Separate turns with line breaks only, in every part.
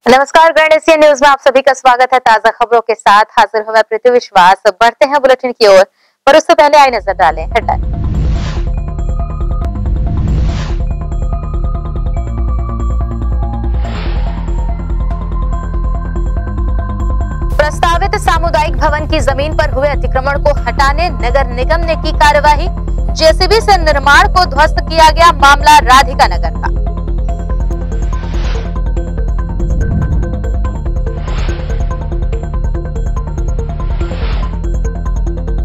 नमस्कार, grand Asia news में आप सभी का स्वागत है। ताजा खबरों के साथ हाजिर हुआ प्रीति विश्वास। बढ़ते हैं बुलेटिन की ओर, पर उससे पहले आई नजर डालें हेडलाइन। प्रस्तावित सामुदायिक भवन की जमीन पर हुए अतिक्रमण को हटाने नगर निगम ने की कार्यवाही। जेसीबी से निर्माण को ध्वस्त किया गया। मामला राधिका नगर का।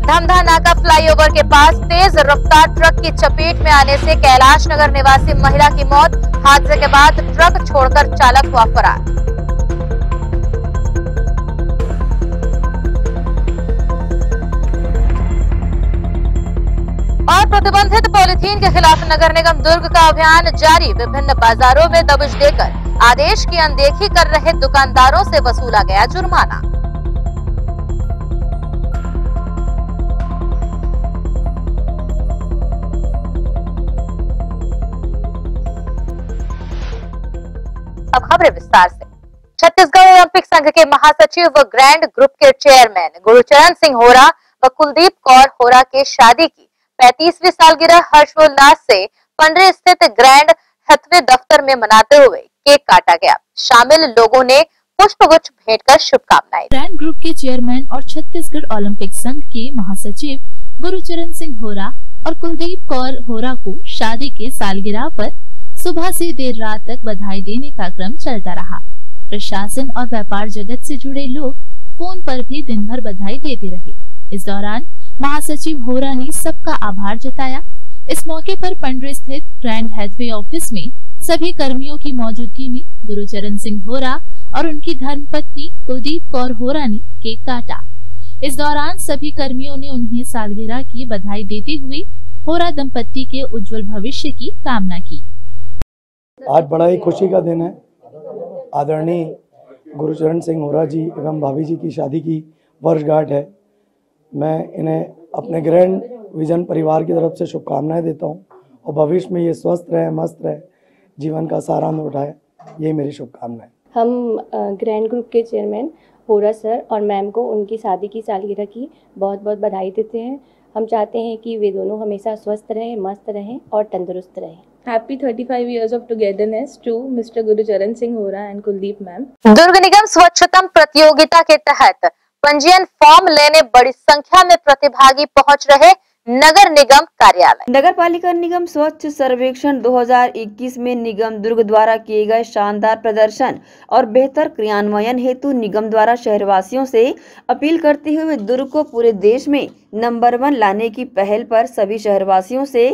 धमधा नाका फ्लाईओवर के पास तेज रफ्तार ट्रक की चपेट में आने से कैलाश नगर निवासी महिला की मौत। हादसे के बाद ट्रक छोड़कर चालक हुआ फरार। और प्रतिबंधित पॉलीथीन के खिलाफ नगर निगम दुर्ग का अभियान जारी। विभिन्न बाजारों में दबिश देकर आदेश की अनदेखी कर रहे दुकानदारों से वसूला गया जुर्माना। अब खबरें विस्तार से। छत्तीसगढ़ ओलंपिक संघ के महासचिव व ग्रैंड ग्रुप के चेयरमैन गुरुचरण सिंह होरा व कुलदीप कौर होरा के शादी की 35वीं सालगिरह हर्षोल्लास से पंडरी स्थित ग्रैंड हथवे दफ्तर में मनाते हुए केक काटा गया। शामिल लोगों ने पुष्पगुच्छ भेंट कर शुभकामनाएं।
ग्रैंड ग्रुप के चेयरमैन और छत्तीसगढ़ ओलंपिक संघ के महासचिव गुरुचरण सिंह होरा और कुलदीप कौर होरा को शादी के सालगिरह पर सुबह से देर रात तक बधाई देने का क्रम चलता रहा। प्रशासन और व्यापार जगत से जुड़े लोग फोन पर भी दिन भर बधाई देते रहे। इस दौरान महासचिव होरा ने सबका आभार जताया। इस मौके पर पंडरी स्थित ग्रैंड हैथवे ऑफिस में सभी कर्मियों की मौजूदगी में गुरुचरण सिंह होरा और उनकी धर्मपत्नी कुलदीप कौर होरा ने केक काटा। इस दौरान सभी कर्मियों ने उन्हें सालगिरह की बधाई देते हुए होरा दंपत्ति के उज्जवल भविष्य की कामना की।
आज बड़ा ही खुशी का दिन है। आदरणीय गुरुचरण सिंह होरा जी एवं भाभी जी की शादी की वर्षगांठ है। मैं इन्हें अपने ग्रैंड विजन परिवार की तरफ से शुभकामनाएं देता हूं और भविष्य में ये स्वस्थ रहे, मस्त रहे, जीवन का सारा आनंद उठाए, ये मेरी शुभकामनाएं।
हम ग्रैंड ग्रुप के चेयरमैन होरा सर और मैम को उनकी शादी की सालगिरह की बहुत बहुत बधाई देते हैं। हम चाहते हैं कि वे दोनों हमेशा स्वस्थ रहें, मस्त रहें और तंदुरुस्त रहें।
Happy 35 years of togetherness to Mr. Gurucharan Singh Hora and Kuldeep ma'am.
दुर्ग निगम स्वच्छतम प्रतियोगिता के तहत पंजीयन फॉर्म लेने बड़ी संख्या में प्रतिभागी पहुंच रहे नगर निगम कार्यालय।
नगर पालिका निगम स्वच्छ सर्वेक्षण 2021 में निगम दुर्ग द्वारा किए गए शानदार प्रदर्शन और बेहतर क्रियान्वयन हेतु निगम द्वारा शहरवासियों से अपील करते हुए दुर्ग को पूरे देश में नंबर 1 लाने की पहल पर सभी शहरवासियों से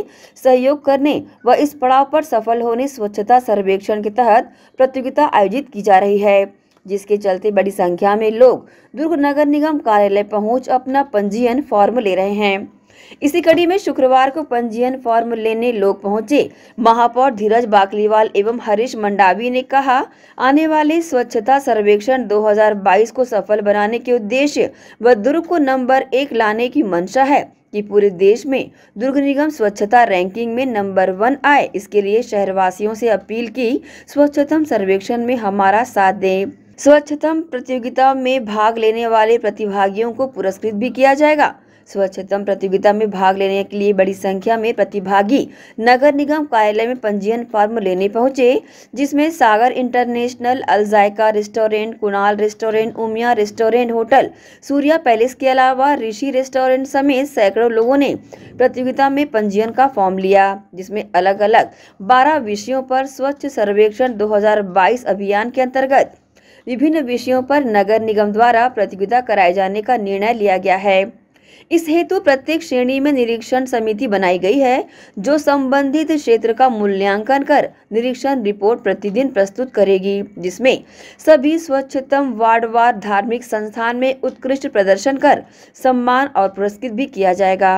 सहयोग करने व इस पड़ाव पर सफल होने स्वच्छता सर्वेक्षण के तहत प्रतियोगिता आयोजित की जा रही है, जिसके चलते बड़ी संख्या में लोग दुर्ग नगर निगम कार्यालय पहुंच अपना पंजीयन फॉर्म ले रहे हैं। इसी कड़ी में शुक्रवार को पंजीयन फॉर्म लेने लोग पहुंचे। महापौर धीरज बाकलीवाल एवं हरीश मंडावी ने कहा, आने वाले स्वच्छता सर्वेक्षण 2022 को सफल बनाने के उद्देश्य व दुर्ग को नंबर 1 लाने की मंशा है कि पूरे देश में दुर्ग निगम स्वच्छता रैंकिंग में नंबर 1 आए। इसके लिए शहरवासियों से अपील की, स्वच्छतम सर्वेक्षण में हमारा साथ दें। स्वच्छतम प्रतियोगिता में भाग लेने वाले प्रतिभागियों को पुरस्कृत भी किया जाएगा। स्वच्छतम प्रतियोगिता में भाग लेने के लिए बड़ी संख्या में प्रतिभागी नगर निगम कार्यालय में पंजीयन फॉर्म लेने पहुंचे, जिसमें Sagar international, Aljayka restaurant, Kunal restaurant, Umiya restaurant hotel, Surya palace के अलावा ऋषि रेस्टोरेंट समेत सैकड़ों लोगों ने प्रतियोगिता में पंजीयन का फॉर्म लिया, जिसमें अलग अलग 12 विषयों पर स्वच्छ सर्वेक्षण 2022 अभियान के अंतर्गत विभिन्न विषयों पर नगर निगम द्वारा प्रतियोगिता कराए जाने का निर्णय लिया गया है। इस हेतु प्रत्येक श्रेणी में निरीक्षण समिति बनाई गई है, जो संबंधित क्षेत्र का मूल्यांकन कर निरीक्षण रिपोर्ट प्रतिदिन प्रस्तुत करेगी, जिसमें सभी स्वच्छतम वार्डवार धार्मिक संस्थान में उत्कृष्ट प्रदर्शन कर सम्मान और पुरस्कृत भी किया जाएगा।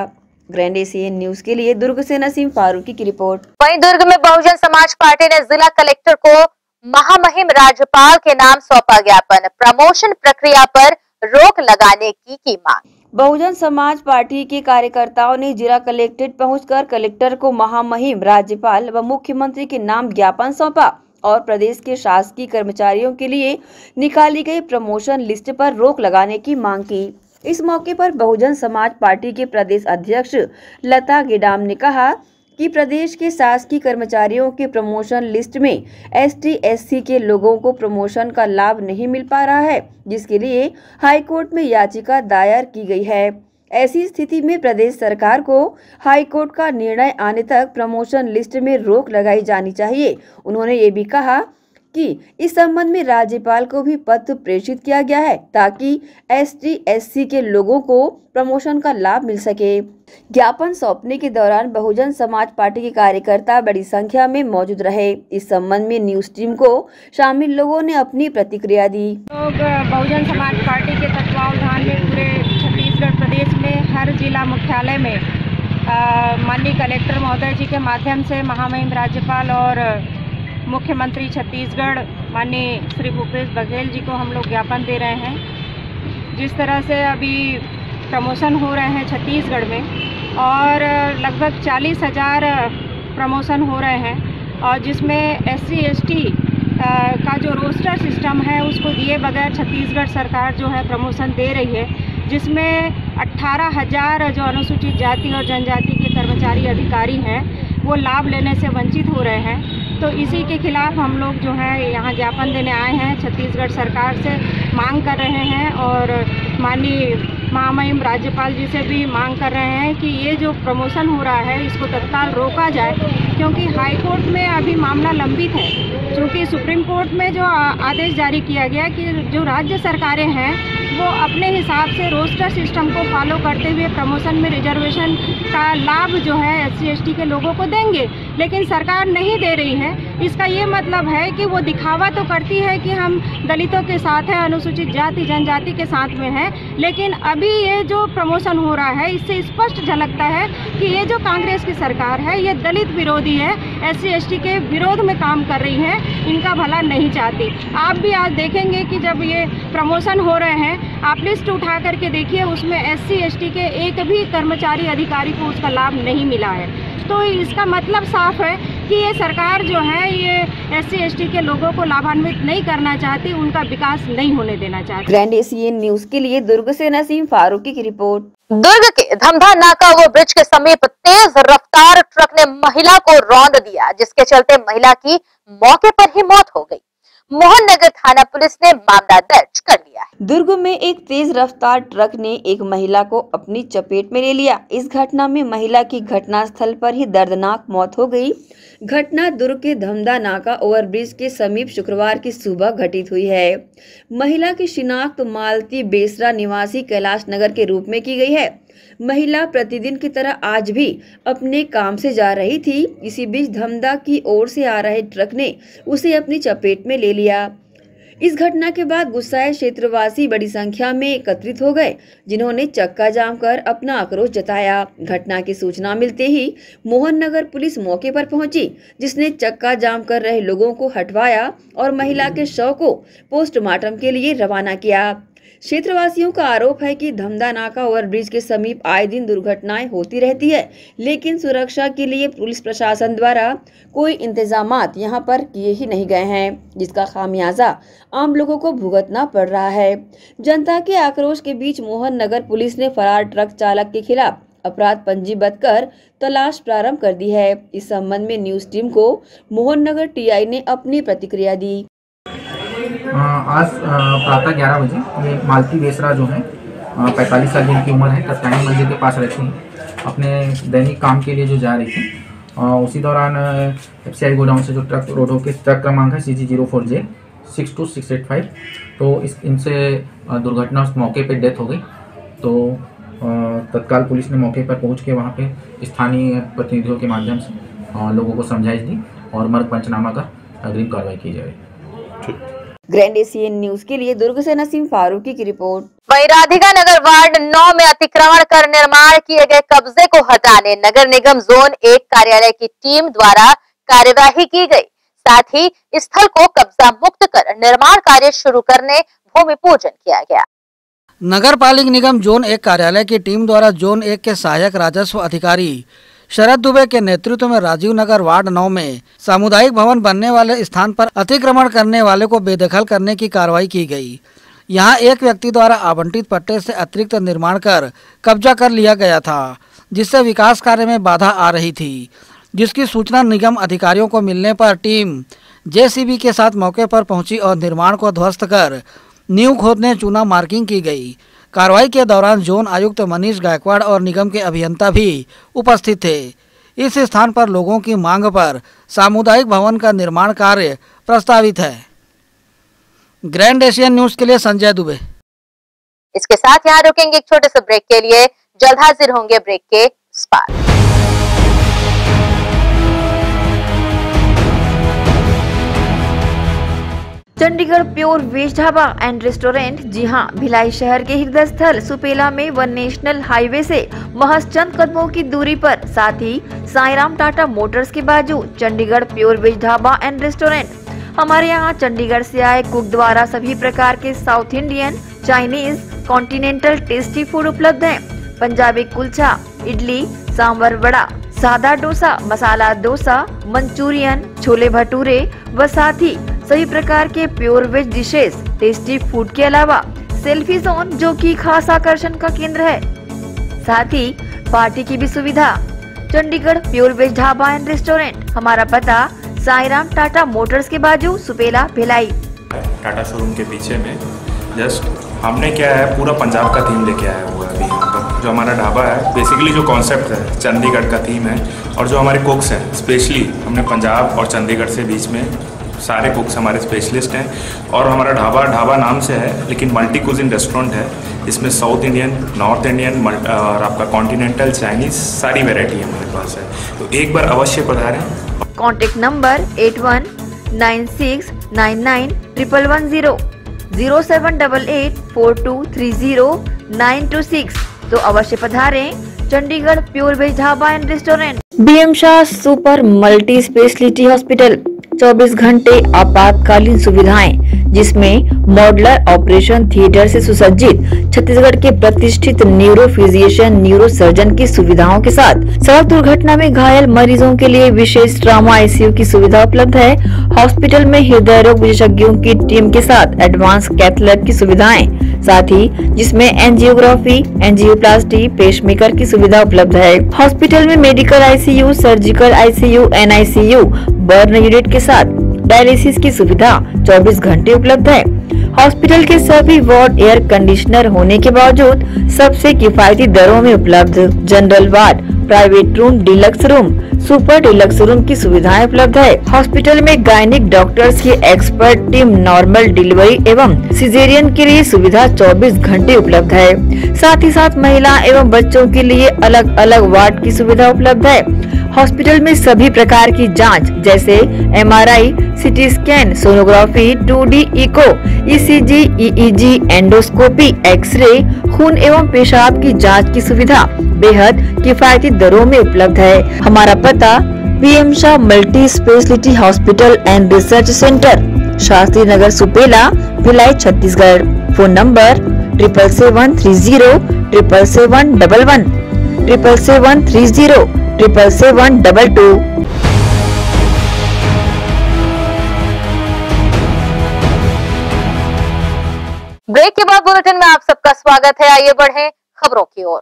ग्रैंड एशिया न्यूज के लिए दुर्ग से नसीम फारूकी की रिपोर्ट।
वहीं दुर्ग में बहुजन समाज पार्टी ने जिला कलेक्टर को महामहिम राज्यपाल के नाम सौंपा ज्ञापन। प्रमोशन प्रक्रिया पर रोक लगाने की मांग।
बहुजन समाज पार्टी के कार्यकर्ताओं ने जिला कलेक्ट्रेट पहुंचकर कलेक्टर को महामहिम राज्यपाल व मुख्यमंत्री के नाम ज्ञापन सौंपा और प्रदेश के शासकीय कर्मचारियों के लिए निकाली गई प्रमोशन लिस्ट पर रोक लगाने की मांग की। इस मौके पर बहुजन समाज पार्टी के प्रदेश अध्यक्ष लता गेडाम ने कहा कि प्रदेश के शासकीय कर्मचारियों के प्रमोशन लिस्ट में ST/SC के लोगों को प्रमोशन का लाभ नहीं मिल पा रहा है, जिसके लिए हाईकोर्ट में याचिका दायर की गई है। ऐसी स्थिति में प्रदेश सरकार को हाईकोर्ट का निर्णय आने तक प्रमोशन लिस्ट में रोक लगाई जानी चाहिए। उन्होंने ये भी कहा कि इस संबंध में राज्यपाल को भी पत्र प्रेषित किया गया है ताकि ST/SC के लोगों को प्रमोशन का लाभ मिल सके। ज्ञापन सौंपने के दौरान बहुजन समाज पार्टी के कार्यकर्ता बड़ी संख्या में मौजूद रहे। इस संबंध में न्यूज टीम को शामिल लोगों ने अपनी प्रतिक्रिया दी।
लोग बहुजन समाज पार्टी के तत्वावधान में पूरे छत्तीसगढ़ प्रदेश में हर जिला मुख्यालय में माननीय कलेक्टर महोदय जी के माध्यम से महामहिम राज्यपाल और मुख्यमंत्री छत्तीसगढ़ माननीय श्री भूपेश बघेल जी को हम लोग ज्ञापन दे रहे हैं। जिस तरह से अभी प्रमोशन हो रहे हैं छत्तीसगढ़ में और लगभग 40,000 प्रमोशन हो रहे हैं और जिसमें SC/ST का जो रोस्टर सिस्टम है उसको दिए बगैर छत्तीसगढ़ सरकार जो है प्रमोशन दे रही है, जिसमें 18,000 जो अनुसूचित जाति और जनजाति के कर्मचारी अधिकारी हैं वो लाभ लेने से वंचित हो रहे हैं। तो इसी के खिलाफ हम लोग जो है यहाँ ज्ञापन देने आए हैं, छत्तीसगढ़ सरकार से मांग कर रहे हैं और माननीय महामहिम राज्यपाल जी से भी मांग कर रहे हैं कि ये जो प्रमोशन हो रहा है इसको तत्काल रोका जाए, क्योंकि हाई कोर्ट में अभी मामला लंबित है। क्योंकि सुप्रीम कोर्ट में जो आदेश जारी किया गया कि जो राज्य सरकारें हैं वो अपने हिसाब से रोस्टर सिस्टम को फॉलो करते हुए प्रमोशन में रिजर्वेशन का लाभ जो है SC/ST के लोगों को देंगे, लेकिन सरकार नहीं दे रही है। इसका ये मतलब है कि वो दिखावा तो करती है कि हम दलितों के साथ हैं, अनुसूचित जाति जनजाति के साथ में हैं, लेकिन अभी ये जो प्रमोशन हो रहा है इससे स्पष्ट झलकता है कि ये जो कांग्रेस की सरकार है ये दलित विरोधी है, SC/ST के विरोध में काम कर रही है, इनका भला नहीं चाहती। आप भी आज देखेंगे कि जब ये प्रमोशन हो रहे हैं आप लिस्ट उठा करके देखिए, उसमें SC/ST के एक भी कर्मचारी अधिकारी को उसका लाभ नहीं मिला है। तो इसका मतलब साफ है कि ये सरकार जो है ये SC/ST के लोगों को लाभान्वित नहीं करना चाहती, उनका विकास नहीं होने देना चाहती।
ग्रैंड एशियन न्यूज के लिए दुर्ग से नसीम फारूकी की रिपोर्ट।
दुर्ग के धमधा नाका वो ब्रिज के समीप तेज रफ्तार ट्रक ने महिला को रौंद दिया, जिसके चलते महिला की मौके पर ही मौत हो गई। मोहन नगर थाना पुलिस ने मामला दर्ज कर लिया है।
दुर्ग में एक तेज रफ्तार ट्रक ने एक महिला को अपनी चपेट में ले लिया। इस घटना में महिला की घटनास्थल पर ही दर्दनाक मौत हो गई। घटना दुर्ग के धमधा नाका ओवरब्रिज के समीप शुक्रवार की सुबह घटित हुई है। महिला की शिनाख्त मालती बेसरा निवासी कैलाश नगर के रूप में की गई है। महिला प्रतिदिन की तरह आज भी अपने काम से जा रही थी। इसी बीच धमधा की ओर से आ रहे ट्रक ने उसे अपनी चपेट में ले लिया। इस घटना के बाद गुस्साए क्षेत्रवासी बड़ी संख्या में एकत्रित हो गए, जिन्होंने चक्का जाम कर अपना आक्रोश जताया। घटना की सूचना मिलते ही मोहन नगर पुलिस मौके पर पहुंची, जिसने चक्का जाम कर रहे लोगों को हटवाया और महिला के शव को पोस्टमार्टम के लिए रवाना किया। क्षेत्रवासियों का आरोप है कि धमधा नाका ओवरब्रिज के समीप आए दिन दुर्घटनाएं होती रहती है, लेकिन सुरक्षा के लिए पुलिस प्रशासन द्वारा कोई इंतजामात यहां पर किए ही नहीं गए हैं, जिसका खामियाजा आम लोगों को भुगतना पड़ रहा है। जनता के आक्रोश के बीच मोहन नगर पुलिस ने फरार ट्रक चालक के खिलाफ अपराध पंजीबद्ध कर तलाश प्रारंभ कर दी है। इस संबंध में न्यूज टीम को मोहन नगर TI ने अपनी प्रतिक्रिया दी।
आज प्रातः 11 बजे ये मालती बेसरा जो है 45 साल की उम्र है, कत्यानी मंदिर के पास रहती हैं। अपने दैनिक काम के लिए जो जा रही थी, उसी दौरान FCI गोडाउन से जो ट्रक रोड के ट्रक क्रमांक है CG 04J 62685, तो इनसे दुर्घटना उस मौके पे डेथ हो गई। तो तत्काल पुलिस ने मौके पर पहुंच के वहाँ पे स्थानीय प्रतिनिधियों के माध्यम से लोगों को समझाइश दी और मर्ग पंचनामा कर अग्रिम कार्रवाई की जाए।
ग्रैंड एशियन न्यूज के लिए दुर्ग से नसीम फारूकी की रिपोर्ट।
वहीं राधिका नगर वार्ड 9 में अतिक्रमण कर निर्माण किए गए कब्जे को हटाने नगर निगम जोन 1 कार्यालय की टीम द्वारा कार्यवाही की गई। साथ ही स्थल को कब्जा मुक्त कर निर्माण कार्य शुरू करने भूमि पूजन किया गया।
नगर पालिक निगम जोन 1 कार्यालय की टीम द्वारा जोन 1 के सहायक राजस्व अधिकारी शरद दुबे के नेतृत्व में राजीव नगर वार्ड 9 में सामुदायिक भवन बनने वाले स्थान पर अतिक्रमण करने वाले को बेदखल करने की कार्रवाई की गई। यहाँ एक व्यक्ति द्वारा आवंटित पट्टे से अतिरिक्त निर्माण कर कब्जा कर लिया गया था, जिससे विकास कार्य में बाधा आ रही थी, जिसकी सूचना निगम अधिकारियों को मिलने पर टीम जेसीबी के साथ मौके पर पहुंची और निर्माण को ध्वस्त कर नींव खोदने चूना मार्किंग की गई। कार्रवाई के दौरान जोन आयुक्त मनीष गायकवाड़ और निगम के अभियंता भी उपस्थित थे। इस स्थान पर लोगों की मांग पर सामुदायिक भवन का निर्माण कार्य प्रस्तावित है। ग्रैंड एशियन न्यूज के लिए संजय दुबे।
इसके साथ यहाँ रुकेंगे एक छोटे से ब्रेक के लिए, जल्द हाजिर होंगे ब्रेक के इस पार।
Chandigarh pure veg dhaba and restaurant, जी हां, भिलाई शहर के हृदय स्थल सुपेला में वन नेशनल हाईवे से महज चंद कदमों की दूरी पर, साथ ही साईराम टाटा मोटर्स के बाजू Chandigarh pure veg dhaba and restaurant. हमारे यहाँ चंडीगढ़ से आए कुक द्वारा सभी प्रकार के South Indian, Chinese, continental tasty food उपलब्ध है। पंजाबी कुलचा, इडली, सांभर वड़ा, सादा डोसा, मसाला डोसा, मंचूरियन, छोले भटूरे व साथ ही सभी प्रकार के pure veg dishes, tasty food के अलावा सेल्फी जोन जो कि खास आकर्षण का केंद्र है, साथ ही पार्टी की भी सुविधा। Chandigarh pure veg dhaba and restaurant, हमारा पता साईराम टाटा मोटर्स के बाजू सुपेला भिलाई।
टाटा शोरूम के पीछे में जस्ट हमने क्या है पूरा पंजाब का थीम लेके आया हुआ है अभी यहाँ पर। जो हमारा ढाबा है बेसिकली जो कॉन्सेप्ट है चंडीगढ़ का थीम है, और जो हमारे कुक्स हैं स्पेशली हमने पंजाब और चंडीगढ़ से बीच में सारे कुक्स हमारे स्पेशलिस्ट हैं। और हमारा ढाबा नाम से है लेकिन मल्टी कुजिन रेस्टोरेंट है। इसमें साउथ इंडियन, नॉर्थ इंडियन और आपका कॉन्टिनेंटल, चाइनीज सारी वेराइटी हमारे पास है, तो एक बार अवश्य पधारें।
कॉन्टेक्ट नंबर 8196991110, 07884230 तो अवश्य पधारें Chandigarh pure veg dhaba and restaurant. BM Shah super multi speciality hospital, 24 घंटे आपातकालीन सुविधाएं, जिसमें मॉडुलर ऑपरेशन थिएटर से सुसज्जित छत्तीसगढ़ के प्रतिष्ठित न्यूरो फिजिशियन, न्यूरो सर्जन की सुविधाओं के साथ सड़क दुर्घटना में घायल मरीजों के लिए विशेष ट्रॉमा आईसीयू की सुविधा उपलब्ध है। हॉस्पिटल में हृदय रोग विशेषज्ञों की टीम के साथ एडवांस कैथ लैब की सुविधाएं, साथ ही जिसमें एंजियोग्राफी, एंजियोप्लास्टी, पेसमेकर की सुविधा उपलब्ध है। हॉस्पिटल में medical ICU, surgical ICU, NICU, burn unit के साथ डायलिसिस की सुविधा 24 घंटे उपलब्ध है। हॉस्पिटल के सभी वार्ड एयर कंडीशनर होने के बावजूद सबसे किफायती दरों में उपलब्ध। General ward, private room, deluxe room, super deluxe room की सुविधाएं उपलब्ध है। हॉस्पिटल में गायनिक डॉक्टर्स की एक्सपर्ट टीम नॉर्मल डिलीवरी एवं सिजेरियन के लिए सुविधा 24 घंटे उपलब्ध है। साथ ही साथ महिला एवं बच्चों के लिए अलग अलग वार्ड की सुविधा उपलब्ध है। हॉस्पिटल में सभी प्रकार की जांच जैसे MRI, CT scan, sonography, 2D echo, ECG, EEG, endoscopy, x-ray, खून एवं पेशाब की जांच की सुविधा बेहद किफायती दरों में उपलब्ध है। हमारा पता BM Shah multi speciality hospital and research centre, Shastri Nagar, Supela, Bhilai, Chhattisgarh. Phone number 7773077711, 7773077722।
Break के बाद बुलेटिन में आप सबका स्वागत है। आइए बढ़ें खबरों की ओर।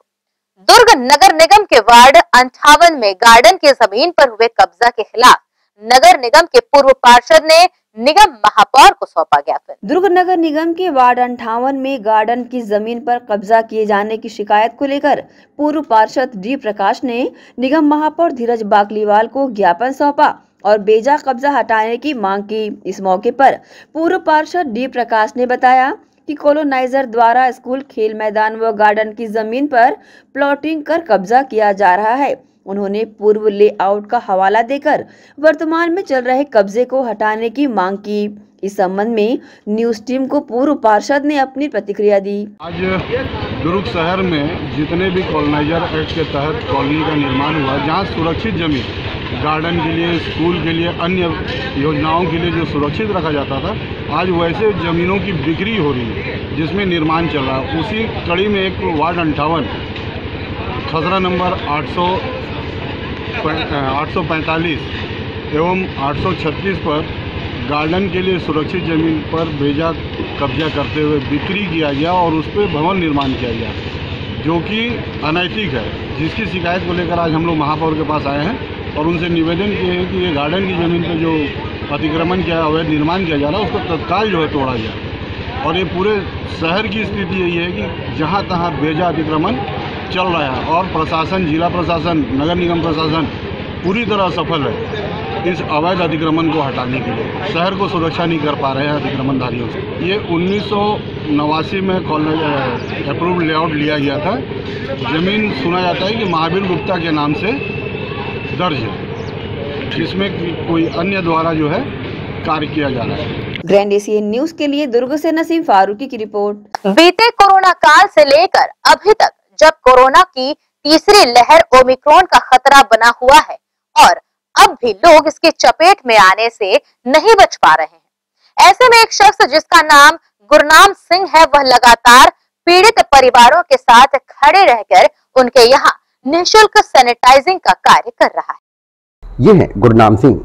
दुर्ग नगर निगम के वार्ड 58 में गार्डन की जमीन पर हुए कब्जा के खिलाफ नगर निगम के पूर्व पार्षद ने निगम महापौर को सौंपा ज्ञापन।
दुर्ग नगर निगम के वार्ड 58 में गार्डन की जमीन पर कब्जा किए जाने की शिकायत को लेकर पूर्व पार्षद डी प्रकाश ने निगम महापौर धीरज बाकलीवाल को ज्ञापन सौंपा और बेजा कब्जा हटाने की मांग की। इस मौके पर पूर्व पार्षद डी प्रकाश ने बताया कि कॉलोनाइजर द्वारा स्कूल, खेल मैदान व गार्डन की जमीन पर प्लॉटिंग कर कब्जा किया जा रहा है। उन्होंने पूर्व लेआउट का हवाला देकर वर्तमान में चल रहे कब्जे को हटाने की मांग की। इस संबंध में न्यूज टीम को पूर्व पार्षद ने अपनी प्रतिक्रिया दी।
आज दुर्ग शहर में जितने भी कॉलोनाइजर एक्ट के तहत कॉलोनी का निर्माण हुआ, जहां सुरक्षित जमीन गार्डन के लिए, स्कूल के लिए, अन्य योजनाओं के लिए जो सुरक्षित रखा जाता था, आज वैसे जमीनों की बिक्री हो रही है जिसमें निर्माण चल रहा है। उसी कड़ी में एक वार्ड 58 खसरा नंबर 845 एवं 836 पर गार्डन के लिए सुरक्षित ज़मीन पर बेजा कब्जा करते हुए बिक्री किया गया और उस पर भवन निर्माण किया गया, जो कि अनैतिक है, जिसकी शिकायत को लेकर आज हम लोग महापौर के पास आए हैं और उनसे निवेदन किए हैं कि ये गार्डन की ज़मीन पर जो अतिक्रमण किया, अवैध निर्माण किया जा रहा है, उसको तत्काल जो है तोड़ा जाए। और ये पूरे शहर की स्थिति यही है कि जहाँ तहाँ बेजा अतिक्रमण चल रहा है और प्रशासन, जिला प्रशासन, नगर निगम प्रशासन पूरी तरह सफल है इस अवैध अतिक्रमण को हटाने के लिए। शहर को सुरक्षा नहीं कर पा रहे हैं अतिक्रमणधारियों से। ये 1989 में अप्रूव्ड लेआउट लिया गया था। ज़मीन सुना जाता है कि महावीर गुप्ता के नाम से दर्ज है, जिसमें कोई अन्य द्वारा जो है कार्य किया जा रहा है।
ग्रैंड एशियन न्यूज के लिए दुर्ग से नसीम फारूकी की रिपोर्ट।
बीते कोरोना काल से लेकर अभी तक जब कोरोना की तीसरी लहर ओमिक्रॉन का खतरा बना हुआ है और अब भी लोग इसकी चपेट में आने से नहीं बच पा रहे हैं, ऐसे में एक शख्स जिसका नाम गुरनाम सिंह है, वह लगातार पीड़ित परिवारों के साथ खड़े रहकर उनके यहाँ निःशुल्क सैनिटाइजिंग का कार्य कर रहा है।
ये है गुरनाम सिंह,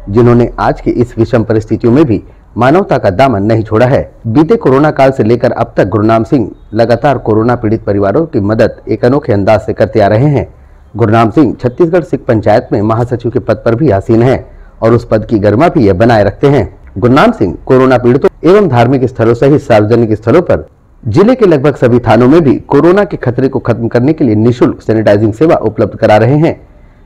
जिन्होंने आज की इस विषम परिस्थितियों में भी मानवता का दामन नहीं छोड़ा है। बीते कोरोना काल से लेकर अब तक गुरनाम सिंह लगातार कोरोना पीड़ित परिवारों की मदद एक अनोखे अंदाज से करते आ रहे हैं। गुरनाम सिंह छत्तीसगढ़ सिख पंचायत में महासचिव के पद पर भी आसीन हैं और उस पद की गरिमा भी ये बनाए रखते हैं। गुरनाम सिंह कोरोना पीड़ितों एवं धार्मिक स्थलों सहित सार्वजनिक स्थलों पर जिले के लगभग सभी थानों में भी कोरोना के खतरे को खत्म करने के लिए निःशुल्क सैनिटाइजिंग सेवा उपलब्ध करा रहे हैं।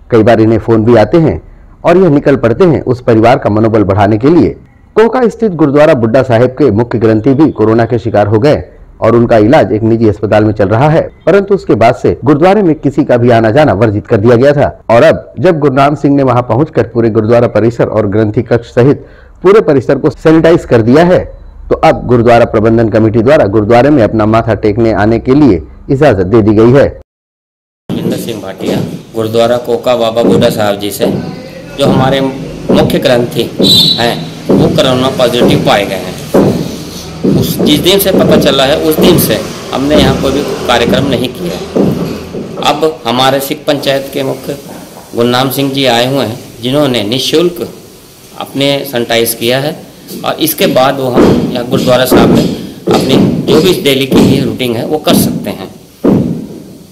कई बार इन्हें फोन भी आते हैं और यह निकल पड़ते हैं उस परिवार का मनोबल बढ़ाने के लिए। कोका स्थित गुरुद्वारा बुड्ढा साहिब के मुख्य ग्रंथी भी कोरोना के शिकार हो गए और उनका इलाज एक निजी अस्पताल में चल रहा है, परंतु उसके बाद से गुरुद्वारे में किसी का भी आना जाना वर्जित कर दिया गया था। और अब जब गुरनाम सिंह ने वहां पहुंचकर पूरे गुरुद्वारा परिसर और ग्रंथी कक्ष सहित पूरे परिसर को सैनिटाइज कर दिया है, तो अब गुरुद्वारा प्रबंधन कमेटी द्वारा गुरुद्वारे में अपना माथा टेकने आने के लिए इजाजत दे दी गई है।
सिंह भाटिया गुरुद्वारा कोका बाबा बुड्ढा साहब जी से, जो हमारे मुख्य ग्रंथी हैं, वो कोरोना पॉजिटिव पाए गए हैं। जिस दिन से पता चला है उस दिन से हमने यहाँ कोई भी कार्यक्रम नहीं किया। अब हमारे सिख पंचायत के मुख्य गुरनाम सिंह जी आए हुए हैं, जिन्होंने निःशुल्क अपने सैनिटाइज किया है और इसके बाद वो हम यहाँ गुरुद्वारा साहब में अपनी जो भी डेली की रूटीन है वो कर सकते हैं।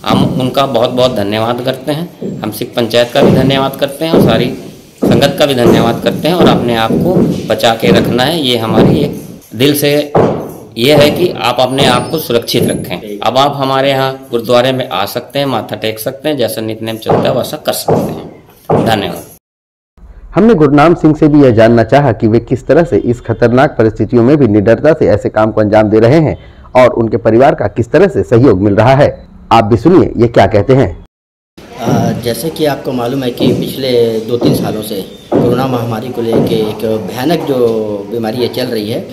हम उनका बहुत बहुत धन्यवाद करते हैं। हम सिख पंचायत का भी धन्यवाद करते हैं और सारी संगत का भी धन्यवाद करते हैं। और अपने आप को बचा के रखना है, ये हमारी एक दिल से ये है कि आप अपने आप को सुरक्षित रखें। अब आप हमारे यहाँ गुरुद्वारे में आ सकते हैं, माथा टेक सकते हैं, जैसा नित्यनेम चलता है वैसा कर सकते हैं। धन्यवाद।
हमने गुरनाम सिंह से भी यह जानना चाहा कि वे किस तरह से इस खतरनाक परिस्थितियों में भी निडरता से ऐसे काम को अंजाम दे रहे हैं और उनके परिवार का किस तरह से सहयोग मिल रहा है। आप भी सुनिए ये क्या कहते हैं।
जैसे कि आपको मालूम है कि पिछले 2-3 सालों से कोरोना महामारी को लेकर एक भयानक जो बीमारी है चल रही है,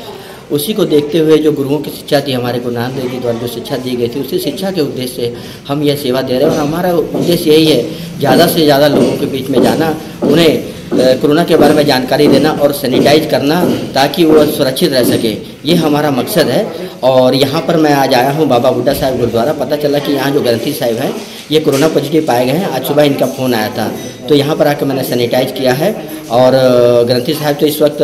उसी को देखते हुए जो गुरुओं की शिक्षा थी, हमारे गुरु नानक देव जी द्वारा जो शिक्षा दी गई थी, उसी शिक्षा के उद्देश्य से हम यह सेवा दे रहे हैं। और हमारा उद्देश्य यही है, ज़्यादा से ज़्यादा लोगों के बीच में जाना, उन्हें कोरोना के बारे में जानकारी देना और सैनिटाइज करना ताकि वो सुरक्षित रह सके, ये हमारा मकसद है। और यहाँ पर मैं आज आया हूँ बाबा बुड्ढा साहिब गुरुद्वारा। पता चला कि यहाँ जो ग्रंथी साहिब हैं ये कोरोना पॉजिटिव पाए गए हैं। आज सुबह इनका फ़ोन आया था, तो यहाँ पर आकर मैंने सैनिटाइज किया है। और ग्रंथी साहब तो इस वक्त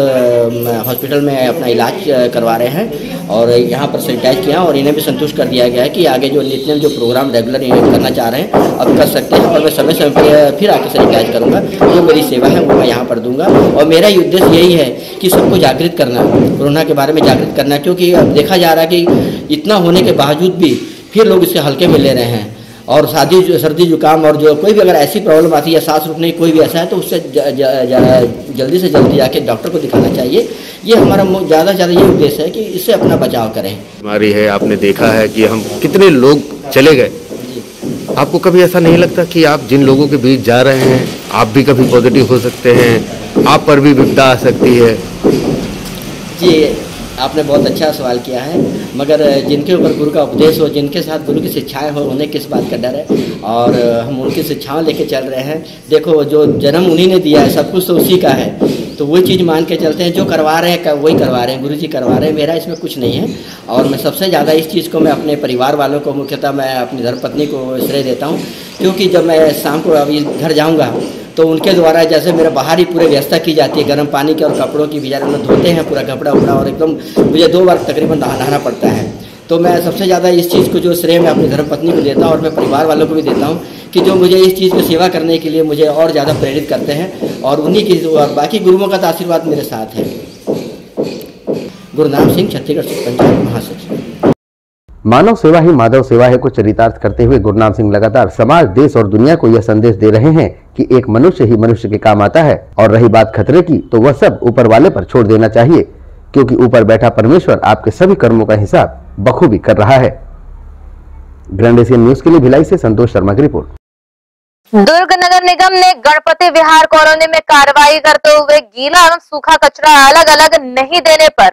हॉस्पिटल में अपना इलाज करवा रहे हैं और यहाँ पर सैनिटाइज किया और इन्हें भी संतुष्ट कर दिया गया है कि आगे जो नित्य जो प्रोग्राम रेगुलर करना चाह रहे हैं अब कर सकते हैं। और मैं समय समय पर फिर आकर सैनिटाइज करूँगा, जो मेरी सेवा है वो मैं यहाँ पर दूंगा। और मेरा उद्देश्य यही है कि सबको जागृत करना, कोरोना के बारे में जागृत करना, क्योंकि अब देखा जा रहा है कि इतना होने के बावजूद भी फिर लोग इससे हल्के में ले रहे हैं। और सर्दी जुकाम और जो कोई भी अगर ऐसी प्रॉब्लम आती है या सांस रुकने कोई भी ऐसा है, तो उससे जल्दी से जल्दी जाके डॉक्टर को दिखाना चाहिए। ये हमारा ज़्यादा से ज़्यादा ये उद्देश्य है कि इससे अपना बचाव करें।
बीमारी है, आपने देखा है कि हम कितने लोग चले गए। आपको कभी ऐसा नहीं लगता कि आप जिन लोगों के बीच जा रहे हैं आप भी कभी पॉजिटिव हो सकते हैं, आप पर भी विपदा आ सकती है?
जी, आपने बहुत अच्छा सवाल किया है। मगर जिनके ऊपर गुरु का उपदेश हो, जिनके साथ गुरु की शिक्षाएं हो, उन्हें किस बात का डर है। और हम उनकी शिक्षाएं लेके चल रहे हैं। देखो, जो जन्म उन्हीं ने दिया है, सब कुछ तो उसी का है, तो वही चीज़ मान के चलते हैं। जो करवा रहे हैं वही करवा रहे हैं, गुरु जी करवा रहे हैं, मेरा इसमें कुछ नहीं है। और मैं सबसे ज़्यादा इस चीज़ को मैं अपने परिवार वालों को, मुख्यतः मैं अपनी धर्मपत्नी को श्रेय देता हूँ, क्योंकि जब मैं शाम को अभी घर जाऊँगा तो उनके द्वारा जैसे मेरे बाहर ही पूरे व्यवस्था की जाती है गर्म पानी की और कपड़ों की, बेचारे लोग धोते हैं पूरा कपड़ा उपड़ा और एकदम मुझे 2 बार तकरीबन नहाना पड़ता है। तो मैं सबसे ज़्यादा इस चीज़ को जो श्रेय मैं अपनी धर्मपत्नी को देता हूँ और मैं परिवार वालों को भी देता हूँ कि जो मुझे इस चीज़ को सेवा करने के लिए मुझे और ज़्यादा प्रेरित करते हैं और उन्हीं की और बाकी गुरुओं का आशीर्वाद मेरे साथ है। गुरनाम सिंह, छत्तीसगढ़ पंचायत महासचिव।
मानव सेवा ही माधव सेवा है को चरितार्थ करते हुए गुरनाम सिंह लगातार समाज, देश और दुनिया को यह संदेश दे रहे हैं कि एक मनुष्य ही मनुष्य के काम आता है। और रही बात खतरे की, तो वह सब ऊपर वाले पर छोड़ देना चाहिए, क्योंकि ऊपर बैठा परमेश्वर आपके सभी कर्मों का हिसाब बखूबी कर रहा है। ग्रैंड एशियन न्यूज के लिए भिलाई से संतोष शर्मा की रिपोर्ट।
दुर्ग नगर निगम ने गणपति विहार कॉलोनी में कार्रवाई करते हुए गीला एवं सूखा कचरा अलग अलग नहीं देने पर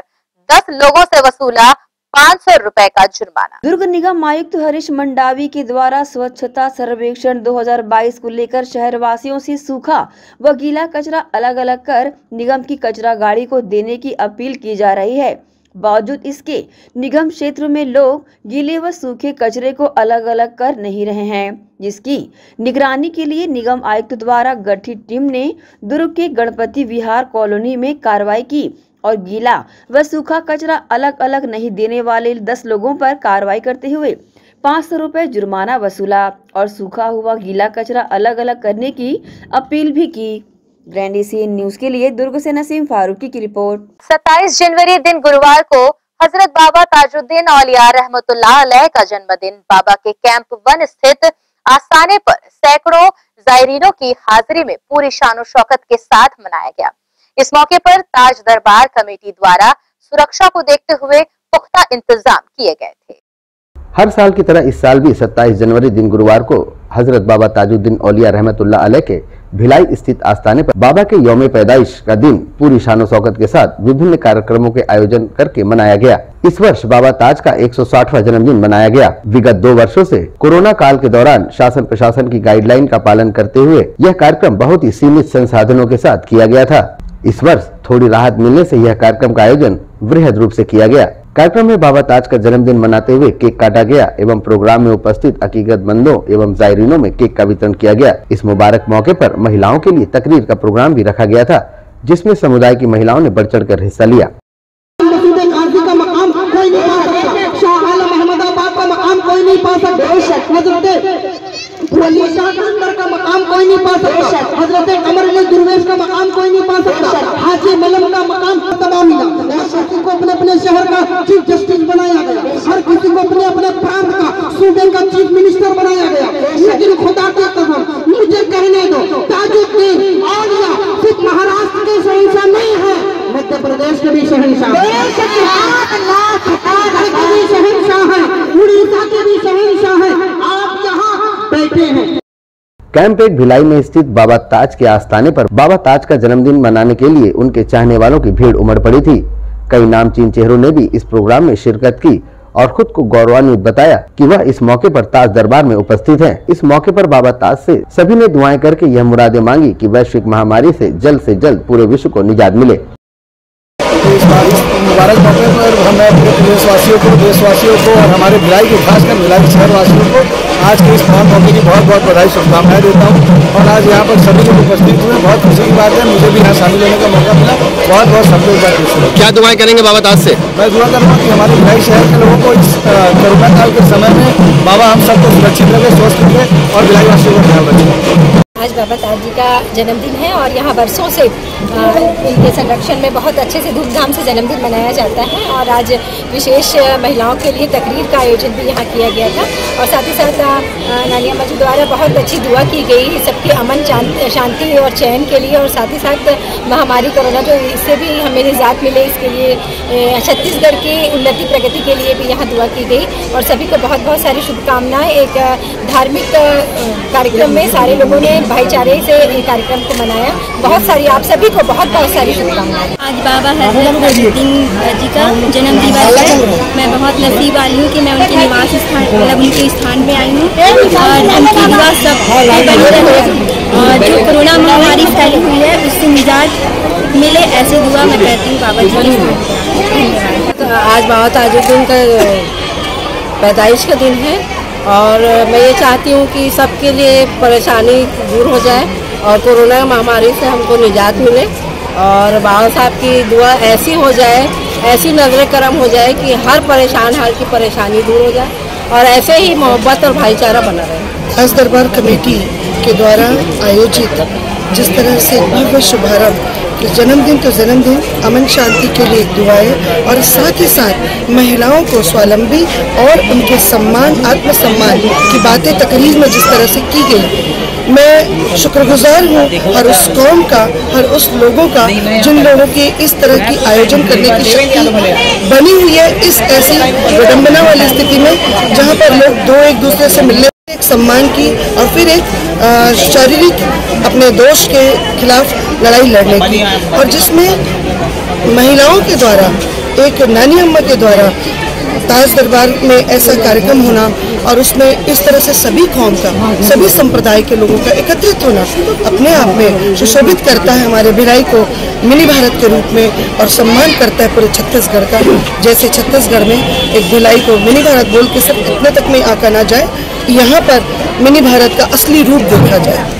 10 लोगों से वसूला 500 रुपए का जुर्माना।
दुर्ग निगम आयुक्त हरीश मंडावी के द्वारा स्वच्छता सर्वेक्षण 2022 को लेकर शहरवासियों से सूखा व गीला कचरा अलग अलग कर निगम की कचरा गाड़ी को देने की अपील की जा रही है। बावजूद इसके निगम क्षेत्र में लोग गीले व सूखे कचरे को अलग अलग कर नहीं रहे हैं, जिसकी निगरानी के लिए निगम आयुक्त द्वारा गठित टीम ने दुर्ग के गणपति विहार कॉलोनी में कार्रवाई की और गीला व सूखा कचरा अलग अलग नहीं देने वाले 10 लोगों पर कार्रवाई करते हुए 500 रुपए जुर्माना वसूला और सूखा हुआ गीला कचरा अलग अलग करने की अपील भी की। ग्रैंड एशियन न्यूज के लिए दुर्ग से नसीम फारूकी की रिपोर्ट।
27 जनवरी दिन गुरुवार को हजरत बाबा ताजुद्दीन औलिया रहमतुल्लाह अलैह का जन्मदिन बाबा के कैंप 1 स्थित आस्थाने पर सैकड़ों जायरीनों की हाजिरी में पूरी शान शौकत के साथ मनाया गया। इस मौके पर ताज दरबार कमेटी द्वारा सुरक्षा को देखते हुए पुख्ता इंतजाम किए गए थे।
हर साल की तरह इस साल भी 27 जनवरी दिन गुरुवार को हजरत बाबा ताजुद्दीन औलिया रहमतुल्लाह अलैह के भिलाई स्थित आस्थाने पर बाबा के यौम पैदाइश का दिन पूरी शान शौकत के साथ विभिन्न कार्यक्रमों के आयोजन करके मनाया गया। इस वर्ष बाबा ताज का 160वां जन्मदिन मनाया गया। विगत 2 वर्षों से कोरोना काल के दौरान शासन प्रशासन की गाइडलाइन का पालन करते हुए यह कार्यक्रम बहुत ही सीमित संसाधनों के साथ किया गया था। इस वर्ष थोड़ी राहत मिलने से यह कार्यक्रम का आयोजन वृहद रूप से किया गया। कार्यक्रम में बाबा ताज का जन्मदिन मनाते हुए केक काटा गया एवं प्रोग्राम में उपस्थित अकीकतमंदों एवं जायरीनों में केक का वितरण किया गया। इस मुबारक मौके पर महिलाओं के लिए तकरीर का प्रोग्राम भी रखा गया था, जिसमें समुदाय की महिलाओं ने बढ़ चढ़ कर हिस्सा लिया।
वली शाहनंदर का मकाम कोई नहीं पा सकता, हजरत कमरुल दुर्वेश का मकाम कोई नहीं पा सकता, हाजी मलम का मकाम तमाम मिला। हर किसी को अपने अपने शहर का चीफ जस्टिस बनाया गया, हर किसी को अपने अपने प्रांत का सूबे का चीफ मिनिस्टर बनाया गया। लेकिन खुदा की कसम मुझे कहने दो, ताजुद्दीन औलिया सिर्फ महाराष्ट्र के शहंशाह नहीं है, मध्य प्रदेश के भी शहंशाह है, उड़ीसा के भी शहंशाह है। आप यहाँ बैठे हैं।
कैंप 1 भिलाई में स्थित बाबा ताज के आस्थाने पर बाबा ताज का जन्मदिन मनाने के लिए उनके चाहने वालों की भीड़ उमड़ पड़ी थी। कई नामचीन चेहरों ने भी इस प्रोग्राम में शिरकत की और खुद को गौरवान्वित बताया कि वह इस मौके पर ताज दरबार में उपस्थित हैं। इस मौके पर बाबा ताज से सभी ने दुआएं करके यह मुरादें मांगी कि वैश्विक महामारी से जल्द पूरे विश्व को निजात मिले।
मुबारक मौके पर हम अपने प्रदेशवासियों को, देशवासियों को और हमारे भिलाई के खासकर भिलाई शहरवासियों को आज के इस महान मौके की बहुत बहुत बधाई शुभकामनाएं देता हूँ। और आज यहाँ पर सभी लोग उपस्थित हुए, बहुत खुशी की बात है, मुझे भी यहाँ शामिल होने का मौका मिला। बहुत बहुत सब लोग
क्या दुआएं करेंगे बाबा ताज से?
मैं दुआ कर रहा हूँ कि हमारे भिलाई शहर के लोगों को इस कोरोना काल के समय में बाबा हम सबको सुरक्षित रखे, स्वस्थ रखे और भिलाई वासियों का ख्याल रखें।
आज बाबा ताज जी का जन्मदिन है और यहाँ वर्षों से इनके संरक्षण में बहुत अच्छे से धूमधाम से जन्मदिन मनाया जाता है और आज विशेष महिलाओं के लिए तकरीर का आयोजन भी यहाँ किया गया था और साथ ही साथ नानिया मजी द्वारा बहुत अच्छी दुआ की गई सबके अमन शांति और चैन के लिए और साथ ही साथ महामारी कोरोना जो इससे भी हमें निजात मिले इसके लिए छत्तीसगढ़ की उन्नति प्रगति के लिए भी यहाँ दुआ की गई और सभी को बहुत बहुत सारी शुभकामनाएं। एक धार्मिक कार्यक्रम में सारे लोगों ने भाईचारे से कार्यक्रम को मनाया। बहुत सारी आप सभी को बहुत बहुत सारी शुभकामनाएं।
आज बाबा हजरत ताजुद्दीन जी का जन्म दिवस है। मैं बहुत नसीब वाली हूँ कि मैं उनके निवास स्थान मतलब उनके स्थान में आई हूँ और उनकी दुआ सब बनी रहे और जो कोरोना महामारी फैली हुई है उससे निजात मिले, ऐसी दुआ मैं करती हूँ बाबा जी की।
आज बाबा ताजुद्दीन का पैदाइश का दिन है और मैं ये चाहती हूँ कि सबके लिए परेशानी दूर हो जाए और कोरोना महामारी से हमको निजात मिले और बाबा साहब की दुआ ऐसी हो जाए, ऐसी नजर करम हो जाए कि हर परेशान हाल की परेशानी दूर हो जाए और ऐसे ही मोहब्बत और भाईचारा बना रहे।
दास दरबार कमेटी के द्वारा आयोजित जिस तरह से भव्य शुभारंभ कि जन्मदिन तो जन्मदिन, अमन शांति के लिए दुआएं और साथ ही साथ महिलाओं को स्वावलंबी और उनके सम्मान, आत्मसम्मान की बातें तकरीर में जिस तरह से की गई, मैं शुक्रगुजार हूँ हर उस कौम का, हर उस लोगों का जिन लोगों की इस तरह की आयोजन करने की शक्ति बनी हुई है इस ऐसी विडम्बना वाली स्थिति में जहाँ पर लोग दो एक दूसरे से मिलने, एक सम्मान की और फिर एक शारीरिक अपने दोष के खिलाफ लड़ाई लड़ने की, और जिसमें महिलाओं के द्वारा एक नानी अम्मा के द्वारा ताज दरबार में ऐसा कार्यक्रम होना और उसमें इस तरह से सभी कौम का, सभी संप्रदाय के लोगों का एकत्रित होना अपने आप में सुशोभित करता है हमारे भिलाई को मिनी भारत के रूप में और सम्मान करता है पूरे छत्तीसगढ़ का। जैसे छत्तीसगढ़ में एक भिलाई को मिनी भारत बोल के सिर्फ इतने तक में आका ना जाए, यहाँ पर मिनी भारत का असली रूप देखा जाए।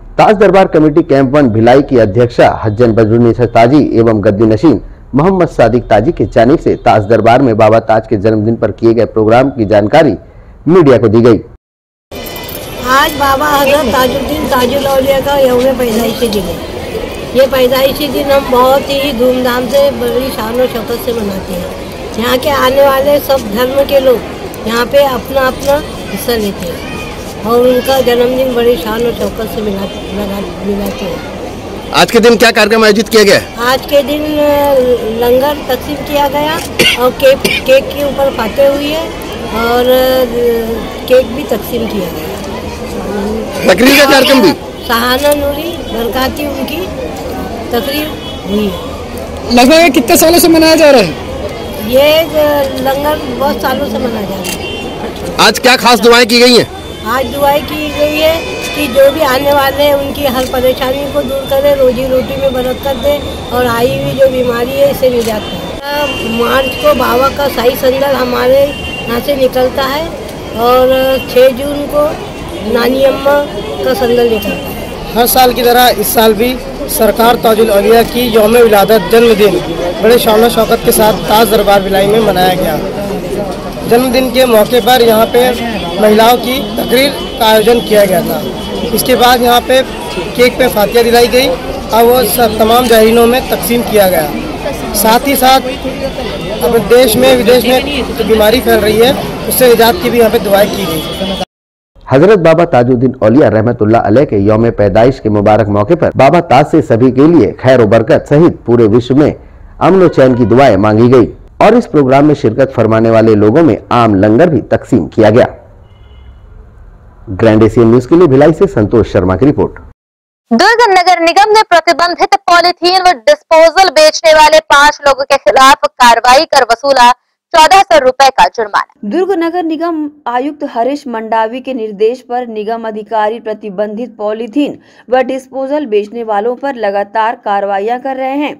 ताज दरबार कमेटी कैंप 1 भिलाई की अध्यक्षा हज्जन बदरुन्निसा ताजी एवं गद्दी नशीन मोहम्मद सादिक ताजी की जानिब से ताज दरबार में बाबा ताज के जन्मदिन पर किए गए प्रोग्राम की जानकारी मीडिया को दी गई।
आज बाबा हजरत ताजुद्दीन ताजुल औलिया का यौम पैदाइशी दिन है। ये पैदाइशी दिन हम बहुत ही धूमधाम से, बड़ी शान और शौकत से मनाते हैं। यहाँ के आने वाले सब धर्म के लोग यहाँ पे अपना अपना हिस्सा लेते हैं और उनका जन्मदिन बड़ी शान और शौकत से मिलाते हैं।
आज के दिन क्या कार्यक्रम आयोजित किया गया?
आज के दिन लंगर तकसीम किया गया और केक के ऊपर फाते हुई है और केक भी तकसीम किया गया।
तकरीर का कार्यक्रम भी
सहाना नूरी बरकाती उनकी तकरीर हुई है।
लगभग कितने सालों से मनाया जा रहा है?
ये लंगर बहुत सालों से मनाया जा रहा है।
आज क्या खास दुआएं की गई हैं?
आज दुआएं की गई है कि जो भी आने वाले हैं उनकी हर परेशानी को दूर करे, रोजी रोटी में बरकत दे और आई हुई जो बीमारी है इससे निजात पाए। मार्च को बाबा का शाही संदल हमारे यहाँ से निकलता है और 6 जून को नानी अम्मा का संदल निकलता है।
हर साल की तरह इस साल भी सरकार ताजुल औलिया की यौम विलादत जन्मदिन बड़े शान शौकत के साथ ताज दरबार भिलाई में मनाया गया। जन्मदिन के मौके पर यहाँ पे महिलाओं की तकरीर का आयोजन किया गया था। इसके बाद यहाँ पे केक पे फातिया दिलाई गई और वो सब तमाम ज़ायरीनों में तकसीम किया गया। साथ ही साथ अपने देश में विदेश में जो बीमारी फैल रही है उससे निजात की भी यहाँ पे दुआएं की गई।
हजरत बाबा ताजुद्दीन औलिया रहमतुल्लाह अलैह के यौम पैदाइश के मुबारक मौके पर बाबा ताज से सभी के लिए खैर व बरकत सहित पूरे विश्व में अमन व चैन की दुआएं मांगी गई और इस प्रोग्राम में शिरकत फरमाने वाले लोगों में आम लंगर भी तकसीम किया गया। ग्रैंड एशियन न्यूज के लिए भिलाई से संतोष शर्मा की रिपोर्ट।
दुर्ग नगर निगम ने प्रतिबंधित पॉलीथीन व डिस्पोजल बेचने वाले 5 लोगों के खिलाफ कार्रवाई कर वसूला 1400 रुपए का जुर्माना।
दुर्ग नगर निगम आयुक्त हरीश मंडावी के निर्देश पर निगम अधिकारी प्रतिबंधित पॉलीथीन व डिस्पोजल बेचने वालों पर लगातार कार्रवाइयां कर रहे हैं।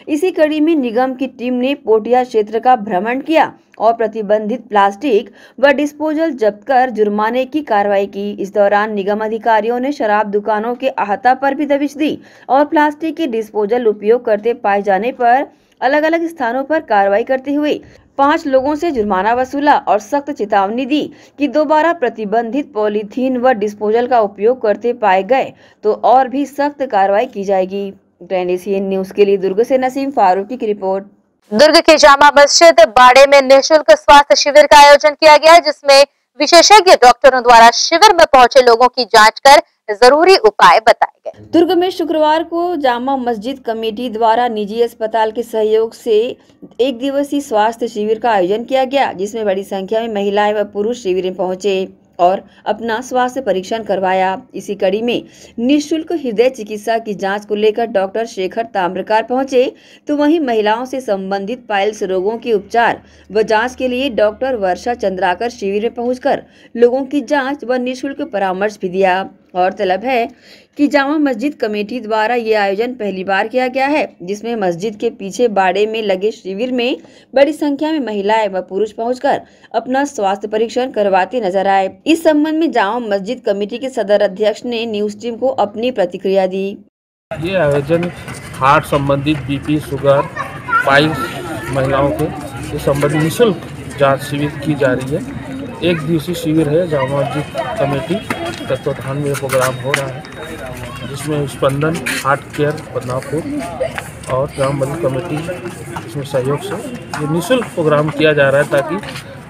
इसी कड़ी में निगम की टीम ने पोटिया क्षेत्र का भ्रमण किया और प्रतिबंधित प्लास्टिक व डिस्पोजल जब्त कर जुर्माने की कार्रवाई की। इस दौरान निगम अधिकारियों ने शराब दुकानों के अहाता पर भी दबिश दी और प्लास्टिक के डिस्पोजल उपयोग करते पाए जाने पर अलग अलग स्थानों पर कार्रवाई करते हुए 5 लोगों से जुर्माना वसूला और सख्त चेतावनी दी कि दोबारा प्रतिबंधित पॉलीथीन व डिस्पोजल का उपयोग करते पाए गए तो और भी सख्त कार्रवाई की जाएगी। ग्रैंड एशियन न्यूज के लिए दुर्ग से नसीम फारूकी की रिपोर्ट।
दुर्ग के जामा मस्जिद बाड़े में निःशुल्क स्वास्थ्य शिविर का आयोजन किया गया, जिसमें विशेषज्ञ डॉक्टरों द्वारा शिविर में पहुंचे लोगों की जांच कर जरूरी उपाय बताए गए।
दुर्ग में शुक्रवार को जामा मस्जिद कमेटी द्वारा निजी अस्पताल के सहयोग से 1 दिवसीय स्वास्थ्य शिविर का आयोजन किया गया, जिसमें बड़ी संख्या में महिलाएं व पुरुष शिविर में पहुंचे और अपना स्वास्थ्य परीक्षण करवाया। इसी कड़ी में निःशुल्क हृदय चिकित्सा की जांच को लेकर डॉक्टर शेखर ताम्रकार पहुंचे, तो वहीं महिलाओं से संबंधित पाइल्स रोगों के उपचार व जांच के लिए डॉक्टर वर्षा चंद्राकर शिविर में पहुंचकर लोगों की जांच व निःशुल्क परामर्श भी दिया। और तलब है कि जामा मस्जिद कमेटी द्वारा ये आयोजन पहली बार किया गया है, जिसमें मस्जिद के पीछे बाड़े में लगे शिविर में बड़ी संख्या में महिलाएं व पुरुष पहुंचकर अपना स्वास्थ्य परीक्षण करवाते नजर आए। इस संबंध में जामा मस्जिद कमेटी के सदर अध्यक्ष ने न्यूज टीम को अपनी प्रतिक्रिया दी।
ये आयोजन हार्ट संबंधित बीपी, शुगर, पाइल्स महिलाओं के इस संबंधी निःशुल्क जांच शिविर की जा रही है। एक दिवसीय शिविर है। जामा मस्जिद कमेटी तत्वाधान में प्रोग्राम हो रहा है, जिसमें स्पंदन हार्ट केयर बदनापुर और जामा मस्जिद कमेटी इसमें सहयोग से ये निःशुल्क प्रोग्राम किया जा रहा है, ताकि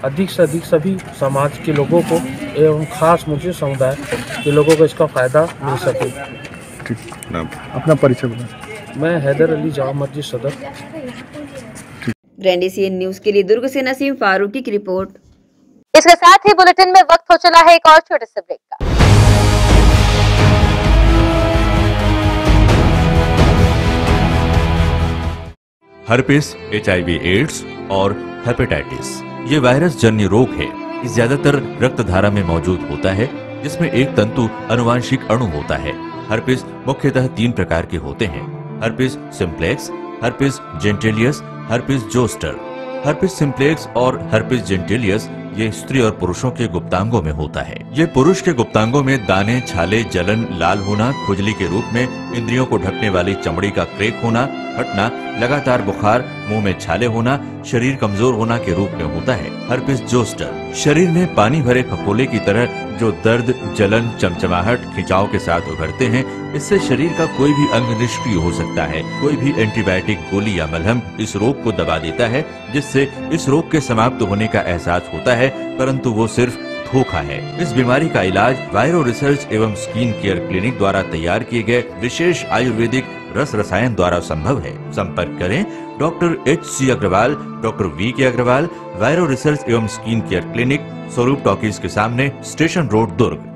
अधिक से अधिक सभी समाज के लोगों को एवं खास मुझे समुदाय के लोगों को इसका फायदा मिल सके।
अपना परिचय बताएं।
मैं हैदर अली, जामा मस्जिद सदर।
ग्रैंड एशियन न्यूज के लिए दुर्ग से नसीम फारूकी की रिपोर्ट।
इसके साथ ही बुलेटिन में वक्त हो चला है एक और छोटे से ब्रेक का।
हर्पिस, HIV, एड्स और हेपेटाइटिस ये वायरस जन्य रोग है। ये ज्यादातर रक्त धारा में मौजूद होता है, जिसमें एक तंतु अनुवांशिक अणु होता है। हर्पिस मुख्यतः 3 प्रकार के होते हैं: herpes simplex, herpes genitalis, herpes zoster. Herpes simplex और हर्पिस जेंटिलियस ये स्त्री और पुरुषों के गुप्तांगों में होता है। ये पुरुष के गुप्तांगों में दाने, छाले, जलन, लाल होना, खुजली के रूप में, इंद्रियों को ढकने वाली चमड़ी का क्रेक होना, फटना, लगातार बुखार, मुंह में छाले होना, शरीर कमजोर होना के रूप में होता है। हर्पिस जोस्टर शरीर में पानी भरे फफोले की तरह जो दर्द, जलन, चमचमाहट, खिंचाव के साथ उभरते हैं। इससे शरीर का कोई भी अंग निष्क्रिय हो सकता है। कोई भी एंटीबायोटिक, गोली या मलहम इस रोग को दबा देता है, जिससे इस रोग के समाप्त होने का एहसास होता है, परंतु वो सिर्फ धोखा है। इस बीमारी का इलाज वायरो रिसर्च एवं स्किन केयर क्लिनिक द्वारा तैयार किए गए विशेष आयुर्वेदिक रस रसायन द्वारा संभव है। संपर्क करें doctor HC Agarwal, doctor VK Agarwal, viro research एवं skin care clinic, Swaroop talkies के सामने, स्टेशन रोड, दुर्ग।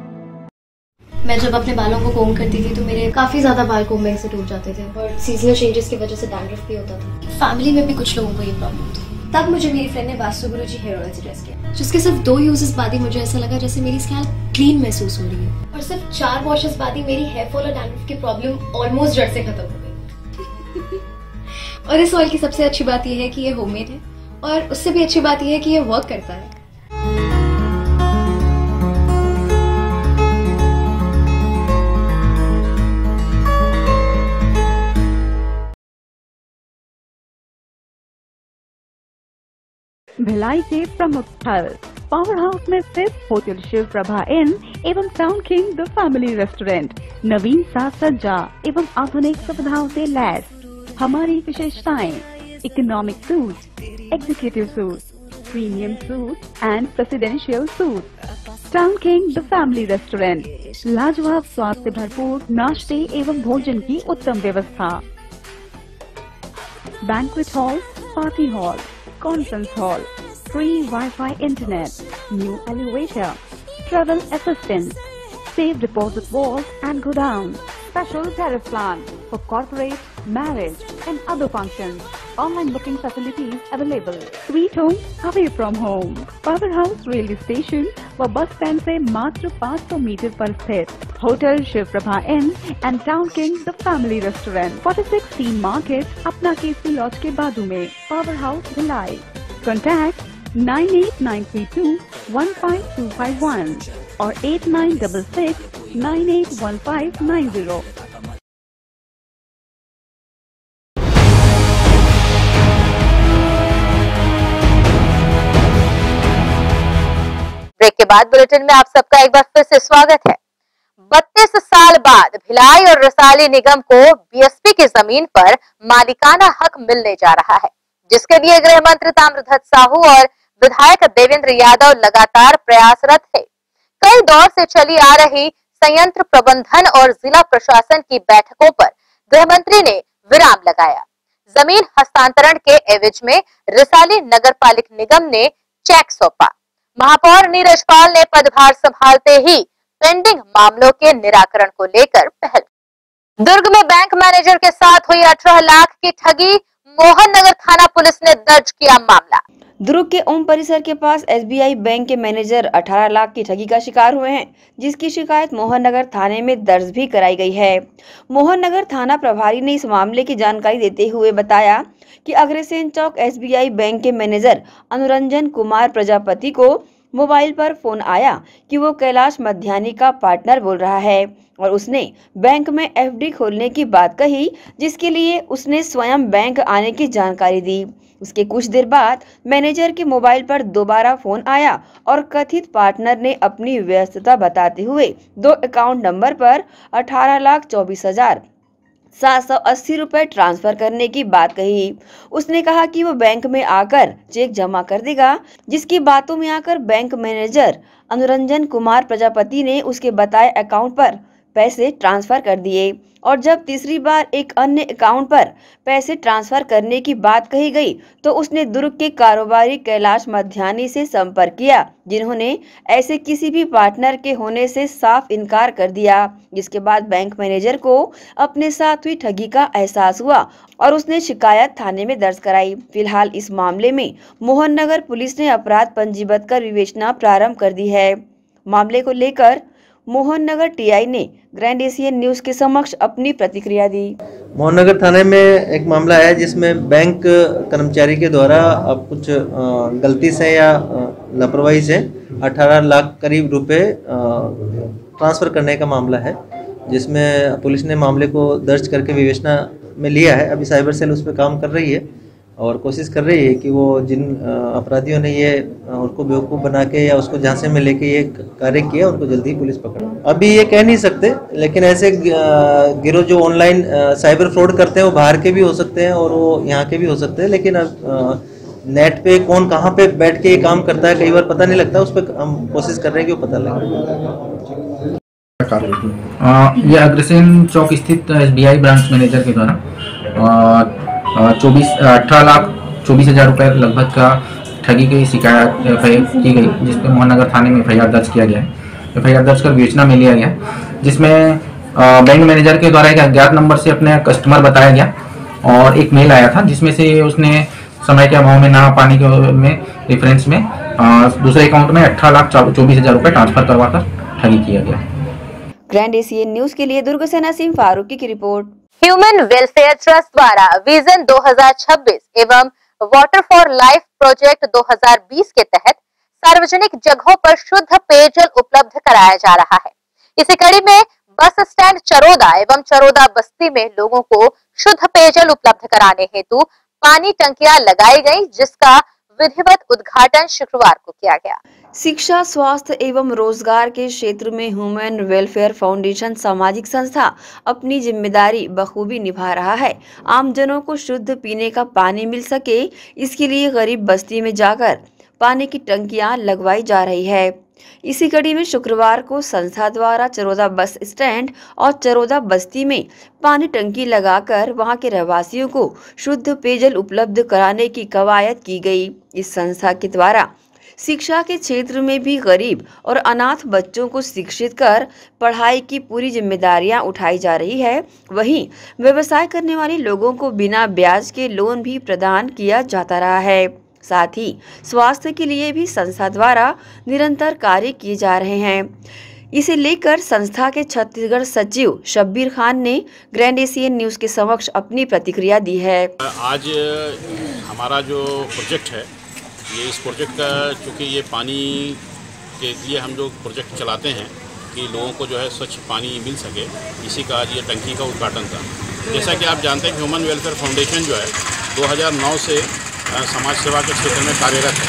मैं जब अपने बालों को कोम करती थी तो मेरे काफी ज्यादा बाल कोम्बिंग से टूट जाते थे और सीजनल चेंजेस की वजह से डैंड्रफ भी होता था। फैमिली में भी कुछ लोगों को ये प्रॉब्लम थी। तब मुझे मेरी फ्रेंड ने वास्तु गुरुजी हेयर ऑयल सजेस्ट किया, जिसके सिर्फ 2 यूजेस बाद ही मुझे ऐसा लगा जैसे मेरी स्कैल्प क्लीन महसूस हो रही है, और सिर्फ 4 वॉशेस बाद ही मेरी हेयर फॉल और डैंड्रफ की प्रॉब्लम ऑलमोस्ट जड़ से खत्म हो गई। और इस ऑयल की सबसे अच्छी बात यह है कि ये होममेड है, और उससे भी अच्छी बात यह है कि ये वर्क करता है।
भिलाई के प्रमुख स्थल पावर हाउस में स्थित होटल शिव प्रभा इन एवं town king the family restaurant नवीन साज सज्जा एवं आधुनिक सुविधाओं से लैस। हमारी विशेषताएं: economic suite, executive suite, premium suite and presidential suite. Town king the family restaurant, लाजवाब स्वाद से भरपूर नाश्ते एवं भोजन की उत्तम व्यवस्था। Banquet hall, party hall, conference hall, free Wi-Fi internet, new elevator, travel assistance, safe deposit vault and godown, special tariff plan for corporate, marriage and other functions. Online booking facilities available. Sweet home away from home. Power House railway station व bus stand से मात्र 500 metre पर स्थित hotel Shiv Prabha inn and town king the family restaurant, 46 team market, अपना Kesari laws के बाजू में। Power house Bhilai. Contact 98932 15251 और 8966 981590।
ब्रेक के बाद बुलेटिन में आप सबका एक बार फिर से स्वागत है। 32 साल बाद भिलाई और रसाली निगम को बीएसपी की जमीन पर मालिकाना हक मिलने जा रहा है, जिसके लिए गृह मंत्री ताम्रध्वज साहू और विधायक देवेंद्र यादव लगातार प्रयासरत है। कई दौर से चली आ रही संयंत्र प्रबंधन और जिला प्रशासन की बैठकों पर गृह मंत्री ने विराम लगाया। जमीन हस्तांतरण के एवज में रिसाली नगरपालिक निगम ने चेक सौंपा। महापौर नीरज पाल ने पदभार संभालते ही पेंडिंग मामलों के निराकरण को लेकर पहल। दुर्ग में बैंक मैनेजर के साथ हुई 18 लाख की ठगी, मोहन नगर थाना पुलिस ने दर्ज किया मामला।
दुर्ग के ओम परिसर के पास SBI बैंक के मैनेजर 18 लाख की ठगी का शिकार हुए हैं, जिसकी शिकायत मोहन नगर थाने में दर्ज भी कराई गई है। मोहन नगर थाना प्रभारी ने इस मामले की जानकारी देते हुए बताया कि अग्रसेन चौक SBI बैंक के मैनेजर अनुरंजन कुमार प्रजापति को मोबाइल पर फोन आया कि वो कैलाश मध्यानी का पार्टनर बोल रहा है और उसने बैंक में FD खोलने की बात कही, जिसके लिए उसने स्वयं बैंक आने की जानकारी दी। उसके कुछ देर बाद मैनेजर के मोबाइल पर दोबारा फोन आया और कथित पार्टनर ने अपनी व्यस्तता बताते हुए 2 अकाउंट नंबर पर 18,24,780 रुपए ट्रांसफर करने की बात कही। उसने कहा कि वो बैंक में आकर चेक जमा कर देगा, जिसकी बातों में आकर बैंक मैनेजर अनुरंजन कुमार प्रजापति ने उसके बताए अकाउंट पर पैसे ट्रांसफर कर दिए और जब तीसरी बार एक अन्य अकाउंट पर पैसे ट्रांसफर करने की बात कही गई तो उसने दुर्ग के कारोबारी कैलाश मध्यानी से संपर्क किया, जिन्होंने ऐसे किसी भी पार्टनर के होने से साफ इनकार कर दिया। जिसके बाद बैंक मैनेजर को अपने साथ हुई ठगी का एहसास हुआ और उसने शिकायत थाने में दर्ज कराई। फिलहाल इस मामले में मोहन नगर पुलिस ने अपराध पंजीबद्ध कर विवेचना प्रारंभ कर दी है। मामले को लेकर मोहन नगर TI ने ग्रैंड एशियन न्यूज के समक्ष अपनी प्रतिक्रिया दी।
मोहन नगर थाने में एक मामला है जिसमें बैंक कर्मचारी के द्वारा अब कुछ गलती से या लापरवाही से 18 लाख करीब रुपए ट्रांसफ़र करने का मामला है, जिसमें पुलिस ने मामले को दर्ज करके विवेचना में लिया है। अभी साइबर सेल उस पर काम कर रही है और कोशिश कर रही है कि वो जिन अपराधियों ने ये उनको बेवकूफ़ बना के या उसको झांसे में लेके ये कार्य किया, उनको जल्दी ही पुलिस पकड़े। अभी ये कह नहीं सकते, लेकिन ऐसे गिरोह जो ऑनलाइन साइबर फ्रॉड करते हैं वो बाहर के भी हो सकते हैं और वो यहाँ के भी हो सकते हैं, लेकिन अब नेट पे कौन कहाँ पे बैठ के ये काम करता है कई बार पता नहीं लगता। उस पर हम कोशिश कर रहे हैं कि वो पता लगे।
ये अग्रसेन चौक स्थित SBI ब्रांच मैनेजर के द्वारा 18,24,000 रुपये लगभग का ठगी की शिकायत की गई, जिसपे मोहन नगर थाने में FIR दर्ज किया गया है। FIR दर्ज कर विवेचना में लिया गया, जिसमें बैंक मैनेजर के द्वारा एक अज्ञात नंबर से अपने कस्टमर बताया गया और एक मेल आया था, जिसमें से उसने समय के अभाव में ना पाने के में रेफरेंस में दूसरे अकाउंट में 18,24,000 रुपये ट्रांसफर करवाकर ठगी किया गया।
ग्रैंड एशियन न्यूज के लिए दुर्ग से नसीम फारूकी की रिपोर्ट।
ह्यूमन वेलफेयर ट्रस्ट द्वारा विजन 2026 एवं वाटर फॉर लाइफ प्रोजेक्ट 2020 के तहत सार्वजनिक जगहों पर शुद्ध पेयजल उपलब्ध कराया जा रहा है। इसी कड़ी में बस स्टैंड चरोदा एवं चरोदा बस्ती में लोगों को शुद्ध पेयजल उपलब्ध कराने हेतु पानी टंकियां लगाई गई, जिसका विधिवत उद्घाटन शुक्रवार को किया गया।
शिक्षा, स्वास्थ्य एवं रोजगार के क्षेत्र में ह्यूमन वेलफेयर फाउंडेशन सामाजिक संस्था अपनी जिम्मेदारी बखूबी निभा रहा है। आमजनों को शुद्ध पीने का पानी मिल सके, इसके लिए गरीब बस्ती में जाकर पानी की टंकियां लगवाई जा रही है। इसी कड़ी में शुक्रवार को संस्था द्वारा चरोदा बस स्टैंड और चरोदा बस्ती में पानी टंकी लगाकर वहां के रहवासियों को शुद्ध पेयजल उपलब्ध कराने की कवायद की गई। इस संस्था के द्वारा शिक्षा के क्षेत्र में भी गरीब और अनाथ बच्चों को शिक्षित कर पढ़ाई की पूरी जिम्मेदारियां उठाई जा रही है। वहीं व्यवसाय करने वाले लोगों को बिना ब्याज के लोन भी प्रदान किया जाता रहा है। साथ ही स्वास्थ्य के लिए भी संस्था द्वारा निरंतर कार्य किए जा रहे हैं। इसे लेकर संस्था के छत्तीसगढ़ सचिव शब्बीर खान ने ग्रैंड एशियन न्यूज के समक्ष अपनी प्रतिक्रिया दी है।
आज हमारा जो प्रोजेक्ट है, ये इस प्रोजेक्ट का चूँकि ये पानी के लिए हम लोग प्रोजेक्ट चलाते हैं कि लोगों को जो है स्वच्छ पानी मिल सके, इसी का आज ये टंकी का उद्घाटन था। जैसा कि आप जानते हैं कि ह्यूमन वेलफेयर फाउंडेशन जो है 2009 से समाज सेवा के क्षेत्र में कार्यरत है।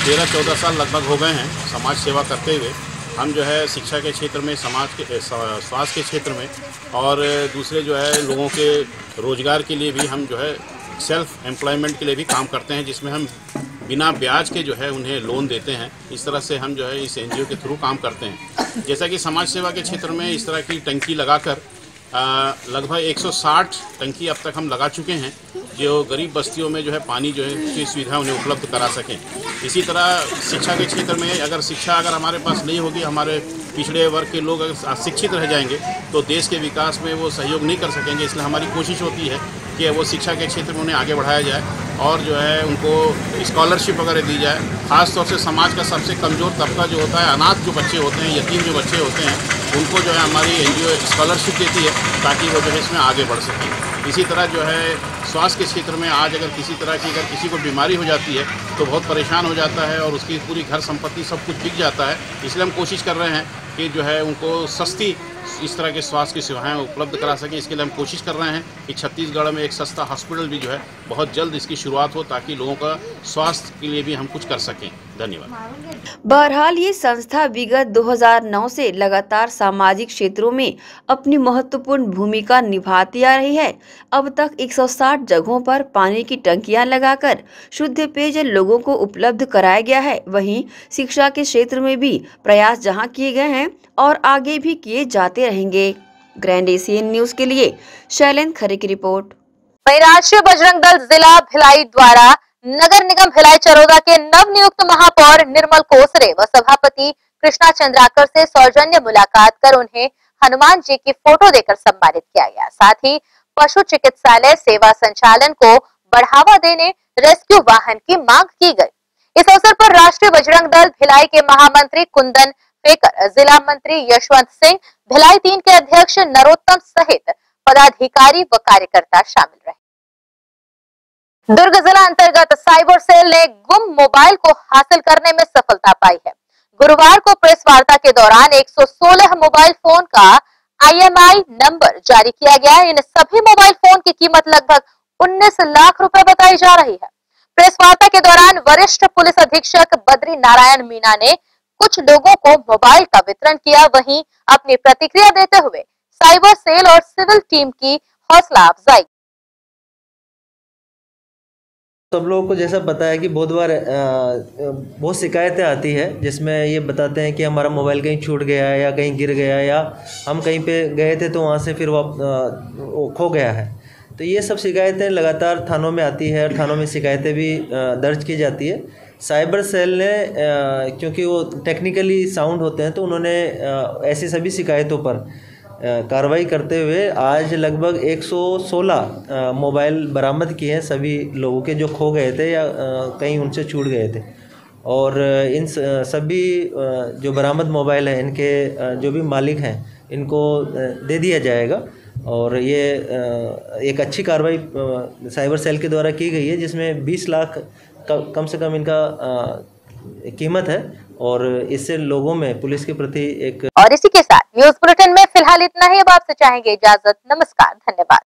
13-14 साल लगभग हो गए हैं समाज सेवा करते हुए। हम जो है शिक्षा के क्षेत्र में, समाज के स्वास्थ्य के क्षेत्र में और दूसरे जो है लोगों के रोजगार के लिए भी हम जो है सेल्फ एम्प्लॉयमेंट के लिए भी काम करते हैं, जिसमें हम बिना ब्याज के जो है उन्हें लोन देते हैं। इस तरह से हम जो है इस NGO के थ्रू काम करते हैं। जैसा कि समाज सेवा के क्षेत्र में इस तरह की टंकी लगाकर लगभग 160 टंकी अब तक हम लगा चुके हैं जो गरीब बस्तियों में जो है पानी जो है की सुविधा उन्हें उपलब्ध करा सकें। इसी तरह शिक्षा के क्षेत्र में अगर हमारे पास नहीं होगी, हमारे पिछड़े वर्ग के लोग अगर अशिक्षित रह जाएंगे तो देश के विकास में वो सहयोग नहीं कर सकेंगे। इसलिए हमारी कोशिश होती है कि वो शिक्षा के क्षेत्र में उन्हें आगे बढ़ाया जाए और जो है उनको स्कॉलरशिप वगैरह दी जाए। खास तौर से समाज का सबसे कमज़ोर तबका जो होता है, अनाथ जो बच्चे होते हैं, यतीम जो बच्चे होते हैं, उनको जो है हमारी NGO स्कॉलरशिप देती है ताकि वो जो है इसमें आगे बढ़ सकें। इसी तरह जो है स्वास्थ्य के क्षेत्र में आज अगर किसी को बीमारी हो जाती है तो बहुत परेशान हो जाता है और उसकी पूरी घर संपत्ति सब कुछ बिक जाता है। इसलिए हम कोशिश कर रहे हैं कि जो है उनको सस्ती इस तरह के स्वास्थ्य की सेवाएं उपलब्ध करा सकें। इसके लिए हम कोशिश कर रहे हैं कि छत्तीसगढ़ में एक सस्ता हॉस्पिटल भी जो है बहुत जल्द इसकी शुरुआत हो ताकि लोगों का स्वास्थ्य के लिए भी हम कुछ कर सकें। धन्यवाद।
बहरहाल ये संस्था विगत 2009 से लगातार सामाजिक क्षेत्रों में अपनी महत्वपूर्ण भूमिका निभाती आ रही है। अब तक 160 जगहों पर पानी की टंकियां लगाकर शुद्ध पेयजल लोगों को उपलब्ध कराया गया है। वहीं शिक्षा के क्षेत्र में भी प्रयास जहां किए गए हैं और आगे भी किए जाते रहेंगे। ग्रैंड एशियन न्यूज के लिए शैलेंद्र खरे की रिपोर्ट।
वहीं राष्ट्रीय बजरंग दल जिला भिलाई द्वारा नगर निगम भिलाई चरोदा के नव नियुक्त महापौर निर्मल कोसरे व सभापति कृष्णा चंद्राकर से सौजन्य मुलाकात कर उन्हें हनुमान जी की फोटो देकर सम्मानित किया गया। साथ ही पशु चिकित्सालय सेवा संचालन को बढ़ावा देने रेस्क्यू वाहन की मांग की गई। इस अवसर पर राष्ट्रीय बजरंग दल भिलाई के महामंत्री कुंदन फेकर, जिला मंत्री यशवंत सिंह, भिलाई 3 के अध्यक्ष नरोत्तम सहित पदाधिकारी व कार्यकर्ता शामिल रहे। दुर्ग जिला अंतर्गत साइबर सेल ने गुम मोबाइल को हासिल करने में सफलता पाई है। गुरुवार को प्रेस वार्ता के दौरान 116 मोबाइल फोन का IMEI नंबर जारी किया गया। इन सभी मोबाइल फोन की कीमत लगभग 19 लाख रुपए बताई जा रही है। प्रेस वार्ता के दौरान वरिष्ठ पुलिस अधीक्षक बद्री नारायण मीना ने कुछ लोगों को मोबाइल का वितरण किया। वहीं अपनी प्रतिक्रिया देते हुए साइबर सेल और सिविल टीम की हौसला अफजाई।
सब लोगों को जैसा पता है कि बहुत बार बहुत शिकायतें आती है जिसमें ये बताते हैं कि हमारा मोबाइल कहीं छूट गया है या कहीं गिर गया या हम कहीं पे गए थे तो वहाँ से फिर वो खो गया है। तो ये सब शिकायतें लगातार थानों में आती है और थानों में शिकायतें भी दर्ज की जाती है। साइबर सेल ने क्योंकि वो टेक्निकली साउंड होते हैं तो उन्होंने ऐसी सभी शिकायतों पर कार्रवाई करते हुए आज लगभग 116 मोबाइल बरामद किए हैं सभी लोगों के जो खो गए थे या कहीं उनसे छूट गए थे। और इन सभी जो बरामद मोबाइल हैं इनके जो भी मालिक हैं इनको दे दिया जाएगा। और ये एक अच्छी कार्रवाई साइबर सेल के द्वारा की गई है जिसमें 20 लाख कम से कम इनका कीमत है और इससे लोगों में पुलिस के प्रति एक।
और इसी के साथ न्यूज बुलेटिन में फिलहाल इतना ही। अब आपसे चाहेंगे इजाजत। नमस्कार, धन्यवाद।